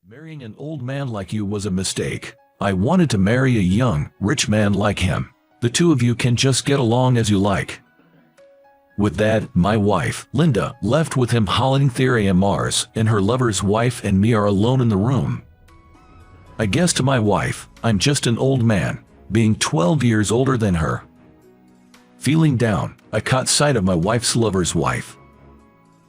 Marrying an old man like you was a mistake. I wanted to marry a young, rich man like him. The two of you can just get along as you like." With that, my wife, Linda, left with him hollering 3 a.m. Mars, and her lover's wife and me are alone in the room. I guess to my wife, I'm just an old man, being 12 years older than her. Feeling down, I caught sight of my wife's lover's wife.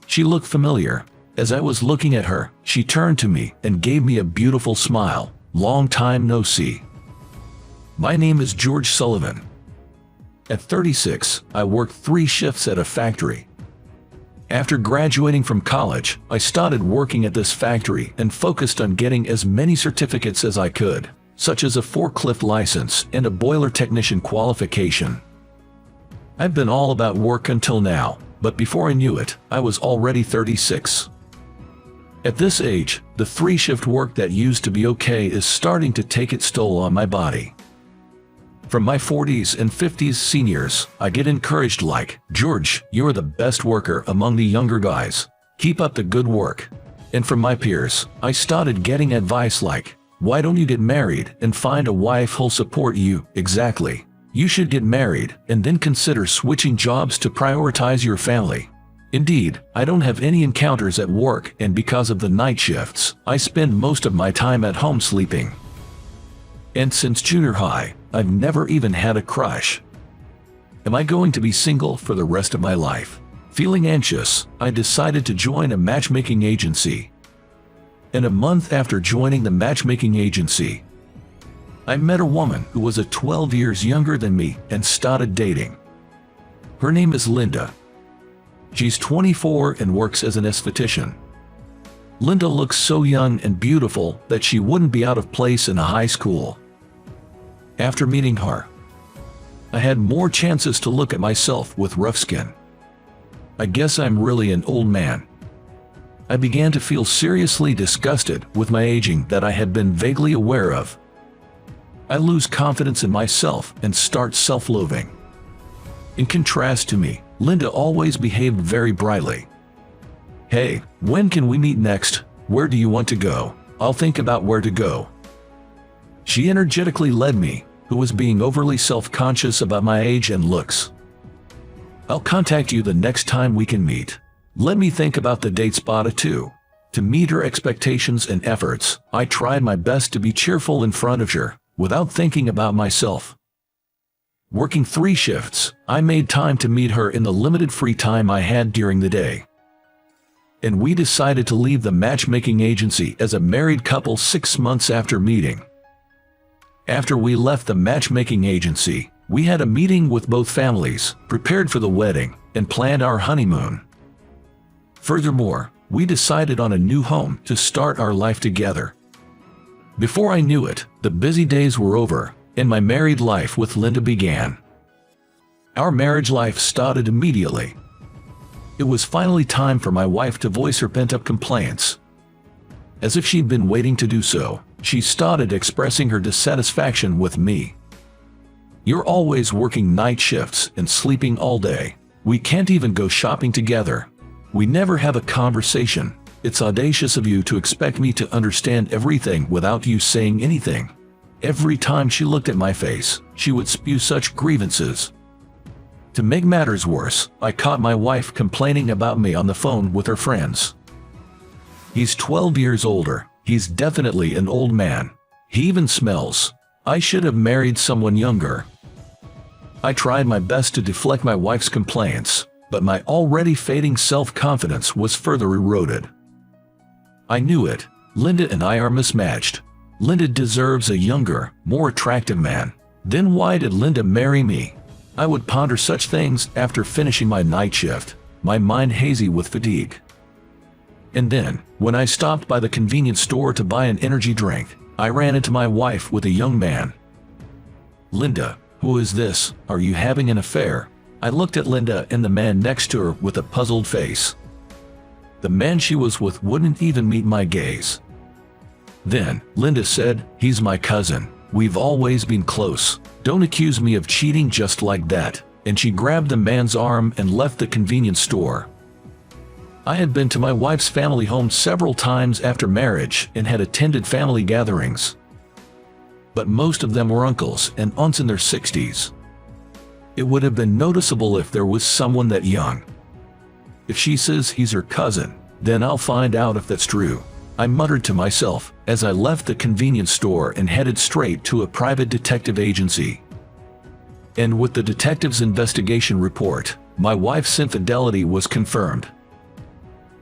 She looked familiar. As I was looking at her, she turned to me and gave me a beautiful smile. "Long time no see. My name is George Sullivan. At 36, I worked 3 shifts at a factory. After graduating from college, I started working at this factory and focused on getting as many certificates as I could, such as a forklift license and a boiler technician qualification. I've been all about work until now, but before I knew it, I was already 36. At this age, the 3-shift work that used to be okay is starting to take its toll on my body. From my 40s and 50s seniors, I get encouraged like, "George, you're the best worker among the younger guys. Keep up the good work." And from my peers, I started getting advice like, "Why don't you get married and find a wife who'll support you?" Exactly. You should get married and then consider switching jobs to prioritize your family. Indeed, I don't have any encounters at work, and because of the night shifts, I spend most of my time at home sleeping. And since junior high, I've never even had a crush. Am I going to be single for the rest of my life? Feeling anxious, I decided to join a matchmaking agency. And a month after joining the matchmaking agency, I met a woman who was 12 years younger than me and started dating. Her name is Linda. She's 24 and works as an esthetician. Linda looks so young and beautiful that she wouldn't be out of place in a high school. After meeting her, I had more chances to look at myself with rough skin. I guess I'm really an old man. I began to feel seriously disgusted with my aging that I had been vaguely aware of. I lose confidence in myself and start self-loathing. In contrast to me, Linda always behaved very brightly. "Hey, when can we meet next? Where do you want to go? I'll think about where to go." She energetically led me, who was being overly self-conscious about my age and looks. "I'll contact you the next time we can meet. Let me think about the date spot too." To meet her expectations and efforts, I tried my best to be cheerful in front of her, without thinking about myself. Working 3 shifts, I made time to meet her in the limited free time I had during the day. And we decided to leave the matchmaking agency as a married couple 6 months after meeting. After we left the matchmaking agency, we had a meeting with both families, prepared for the wedding, and planned our honeymoon. Furthermore, we decided on a new home to start our life together. Before I knew it, the busy days were over, and my married life with Linda began. Our marriage life started immediately. It was finally time for my wife to voice her pent-up complaints. As if she'd been waiting to do so, she started expressing her dissatisfaction with me. "You're always working night shifts and sleeping all day. We can't even go shopping together. We never have a conversation. It's audacious of you to expect me to understand everything without you saying anything." Every time she looked at my face, she would spew such grievances. To make matters worse, I caught my wife complaining about me on the phone with her friends. "He's 12 years older. He's definitely an old man. He even smells. I should have married someone younger." I tried my best to deflect my wife's complaints, but my already fading self-confidence was further eroded. I knew it. Linda and I are mismatched. Linda deserves a younger, more attractive man. Then why did Linda marry me? I would ponder such things after finishing my night shift, my mind hazy with fatigue. And then, when I stopped by the convenience store to buy an energy drink, I ran into my wife with a young man. "Linda, who is this? Are you having an affair?" I looked at Linda and the man next to her with a puzzled face. The man she was with wouldn't even meet my gaze. Then, Linda said, "He's my cousin. We've always been close. Don't accuse me of cheating just like that." And she grabbed the man's arm and left the convenience store. I had been to my wife's family home several times after marriage and had attended family gatherings. But most of them were uncles and aunts in their 60s. It would have been noticeable if there was someone that young. If she says he's her cousin, then I'll find out if that's true, I muttered to myself as I left the convenience store and headed straight to a private detective agency. And with the detective's investigation report, my wife's infidelity was confirmed.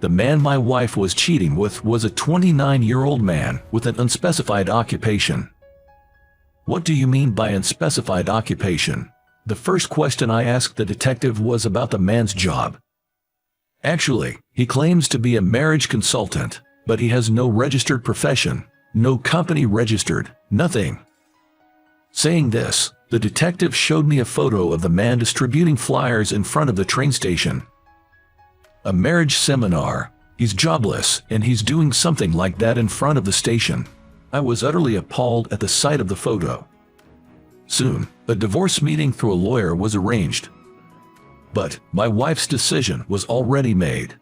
The man my wife was cheating with was a 29-year-old man with an unspecified occupation. What do you mean by unspecified occupation? The first question I asked the detective was about the man's job. Actually, he claims to be a marriage consultant, but he has no registered profession, no company registered, nothing. Saying this, the detective showed me a photo of the man distributing flyers in front of the train station. A marriage seminar. He's jobless, and he's doing something like that in front of the station. I was utterly appalled at the sight of the photo. Soon, a divorce meeting through a lawyer was arranged. But my wife's decision was already made.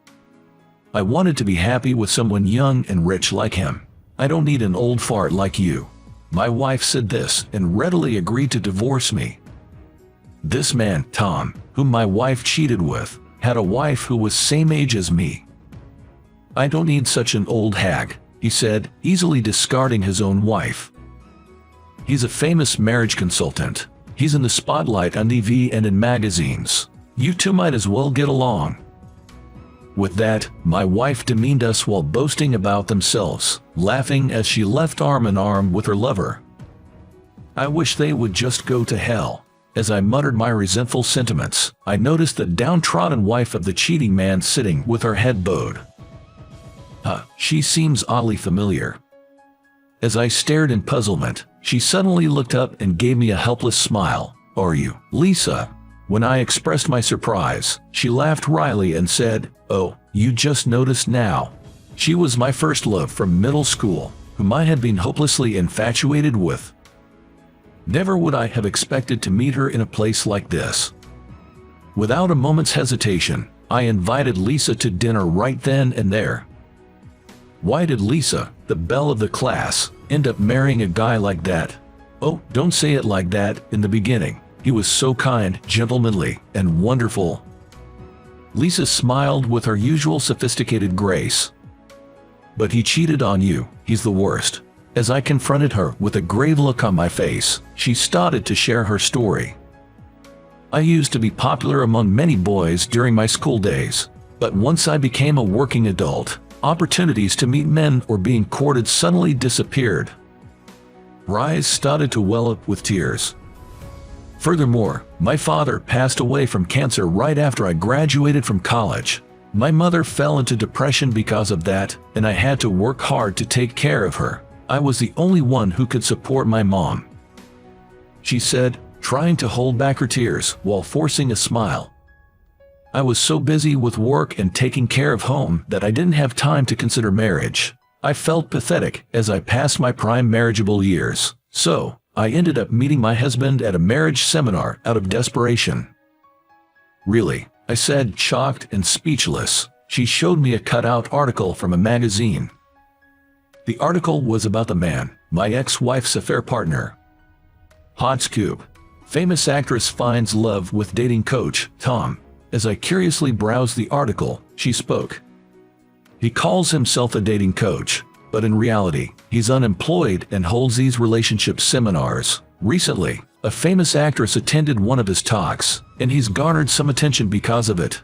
I wanted to be happy with someone young and rich like him. I don't need an old fart like you. My wife said this and readily agreed to divorce me. This man, Tom, whom my wife cheated with, had a wife who was same age as me. I don't need such an old hag, he said, easily discarding his own wife. He's a famous marriage consultant. He's in the spotlight on TV and in magazines. You two might as well get along. With that, my wife demeaned us while boasting about themselves, laughing as she left arm in arm with her lover. I wish they would just go to hell. As I muttered my resentful sentiments, I noticed the downtrodden wife of the cheating man sitting with her head bowed. She seems oddly familiar. As I stared in puzzlement, she suddenly looked up and gave me a helpless smile. Are you, Lisa? When I expressed my surprise, she laughed wryly and said, "Oh, you just noticed now." She was my first love from middle school, whom I had been hopelessly infatuated with. Never would I have expected to meet her in a place like this. Without a moment's hesitation, I invited Lisa to dinner right then and there. Why did Lisa, the belle of the class, end up marrying a guy like that? Oh, don't say it like that in the beginning. He was so kind, gentlemanly, and wonderful. Lisa smiled with her usual sophisticated grace. But he cheated on you, he's the worst. As I confronted her with a grave look on my face, she started to share her story. I used to be popular among many boys during my school days, but once I became a working adult, opportunities to meet men or being courted suddenly disappeared. Her eyes started to well up with tears. Furthermore, my father passed away from cancer right after I graduated from college. My mother fell into depression because of that, and I had to work hard to take care of her. I was the only one who could support my mom. She said, trying to hold back her tears while forcing a smile. I was so busy with work and taking care of home that I didn't have time to consider marriage. I felt pathetic as I passed my prime marriageable years, so I ended up meeting my husband at a marriage seminar out of desperation. Really, I said, shocked and speechless. She showed me a cutout article from a magazine. The article was about the man, my ex-wife's affair partner. Hot scoop. Famous actress finds love with dating coach, Tom. As I curiously browsed the article, she spoke. He calls himself a dating coach, but in reality, he's unemployed and holds these relationship seminars. Recently, a famous actress attended one of his talks, and he's garnered some attention because of it.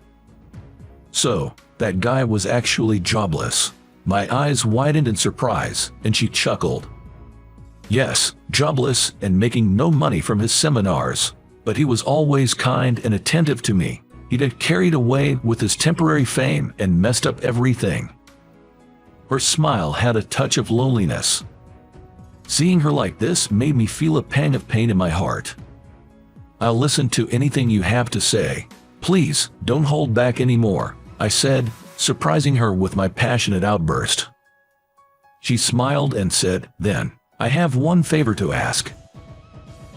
So, that guy was actually jobless. My eyes widened in surprise, and she chuckled. Yes, jobless and making no money from his seminars, but he was always kind and attentive to me. He'd get carried away with his temporary fame and messed up everything. Her smile had a touch of loneliness. Seeing her like this made me feel a pang of pain in my heart. I'll listen to anything you have to say. Please, don't hold back anymore, I said, surprising her with my passionate outburst. She smiled and said, then, I have one favor to ask.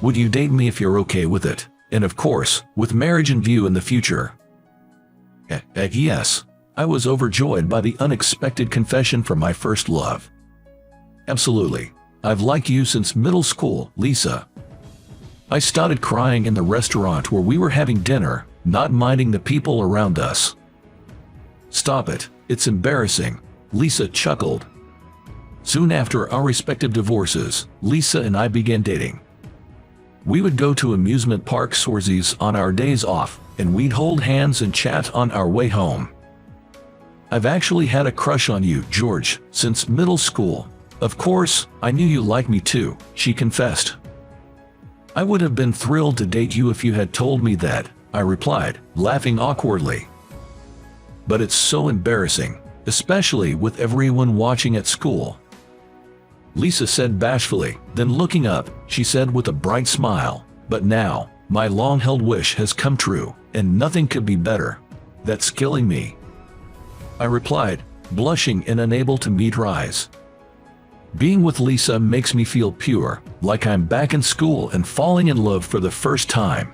Would you date me if you're okay with it? And of course, with marriage in view in the future. Yes, I was overjoyed by the unexpected confession from my first love. Absolutely. I've liked you since middle school, Lisa. I started crying in the restaurant where we were having dinner, not minding the people around us. Stop it, it's embarrassing, Lisa chuckled. Soon after our respective divorces, Lisa and I began dating. We would go to amusement park sorties on our days off, and we'd hold hands and chat on our way home. I've actually had a crush on you, George, since middle school. Of course, I knew you liked me too, she confessed. I would have been thrilled to date you if you had told me that, I replied, laughing awkwardly. But it's so embarrassing, especially with everyone watching at school. Lisa said bashfully, then looking up, she said with a bright smile, but now, my long-held wish has come true, and nothing could be better. That's killing me. I replied, blushing and unable to meet her eyes. Being with Lisa makes me feel pure, like I'm back in school and falling in love for the first time.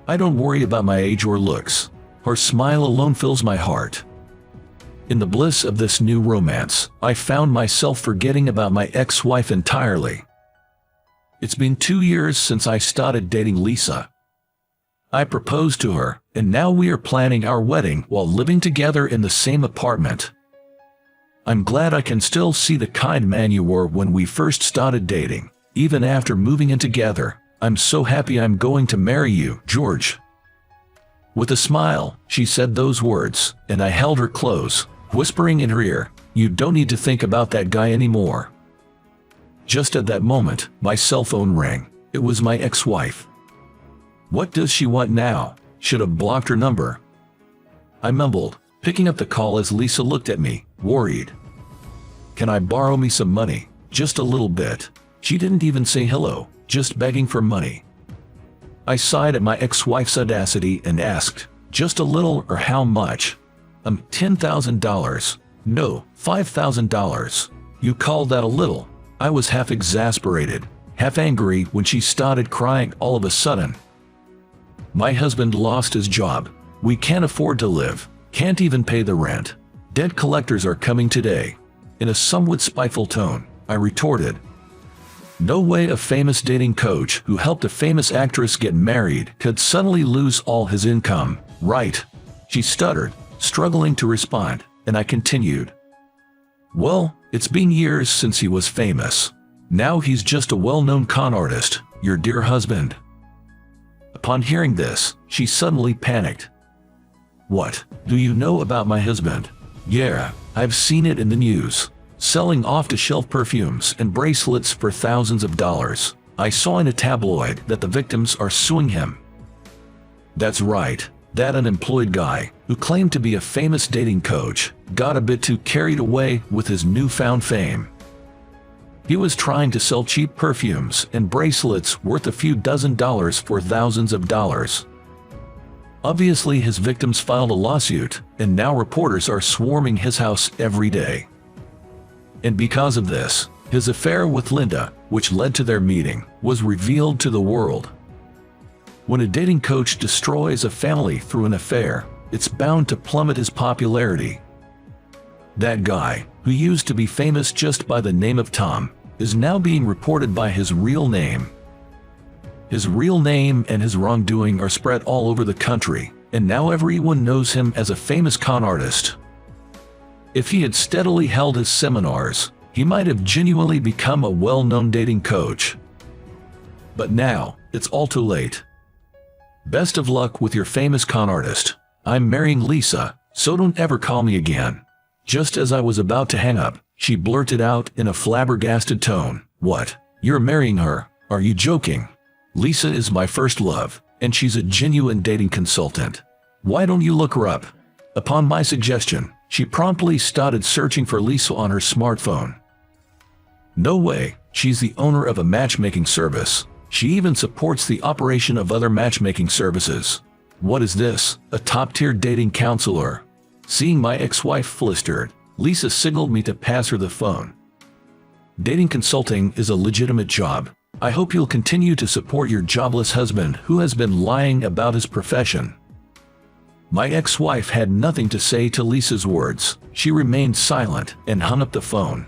I don't worry about my age or looks. Her smile alone fills my heart. In the bliss of this new romance, I found myself forgetting about my ex-wife entirely. It's been 2 years since I started dating Lisa. I proposed to her, and now we are planning our wedding while living together in the same apartment. I'm glad I can still see the kind man you were when we first started dating. Even after moving in together, I'm so happy I'm going to marry you, George. With a smile, she said those words, and I held her close, whispering in her ear, you don't need to think about that guy anymore. Just at that moment, my cell phone rang. It was my ex-wife. What does she want now? Should have blocked her number. I mumbled, picking up the call as Lisa looked at me, worried. Can I borrow me some money? Just a little bit. She didn't even say hello, just begging for money. I sighed at my ex-wife's audacity and asked, just a little or how much? $10,000. No, $5,000. You call that a little? I was half exasperated, half angry when she started crying all of a sudden. My husband lost his job. We can't afford to live, can't even pay the rent. Debt collectors are coming today. In a somewhat spiteful tone, I retorted. No way a famous dating coach who helped a famous actress get married could suddenly lose all his income, right? She stuttered, struggling to respond, and I continued. Well, it's been years since he was famous. Now he's just a well-known con artist, your dear husband. Upon hearing this, she suddenly panicked. What do you know about my husband? Yeah, I've seen it in the news. Selling off-the-shelf perfumes and bracelets for thousands of dollars. I saw in a tabloid that the victims are suing him. That's right, that unemployed guy, who claimed to be a famous dating coach, got a bit too carried away with his newfound fame. He was trying to sell cheap perfumes and bracelets worth a few dozen dollars for thousands of dollars. Obviously his victims filed a lawsuit, and now reporters are swarming his house every day. And because of this, his affair with Linda, which led to their meeting, was revealed to the world. When a dating coach destroys a family through an affair, it's bound to plummet his popularity. That guy, who used to be famous just by the name of Tom, is now being reported by his real name. His real name and his wrongdoing are spread all over the country, and now everyone knows him as a famous con artist. If he had steadily held his seminars, he might have genuinely become a well-known dating coach. But now, it's all too late. Best of luck with your famous con artist. I'm marrying Lisa, so don't ever call me again. Just as I was about to hang up, she blurted out in a flabbergasted tone, What? You're marrying her? Are you joking? Lisa is my first love, and she's a genuine dating consultant. Why don't you look her up? Upon my suggestion, she promptly started searching for Lisa on her smartphone. No way, she's the owner of a matchmaking service. She even supports the operation of other matchmaking services. What is this, a top-tier dating counselor? Seeing my ex-wife flustered, Lisa signaled me to pass her the phone. Dating consulting is a legitimate job. I hope you'll continue to support your jobless husband who has been lying about his profession. My ex-wife had nothing to say to Lisa's words. She remained silent and hung up the phone.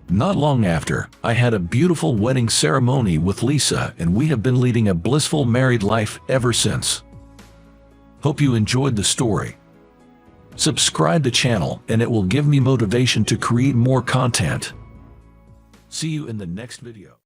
Not long after, I had a beautiful wedding ceremony with Lisa, and we have been leading a blissful married life ever since. Hope you enjoyed the story. Subscribe the channel and it will give me motivation to create more content. See you in the next video.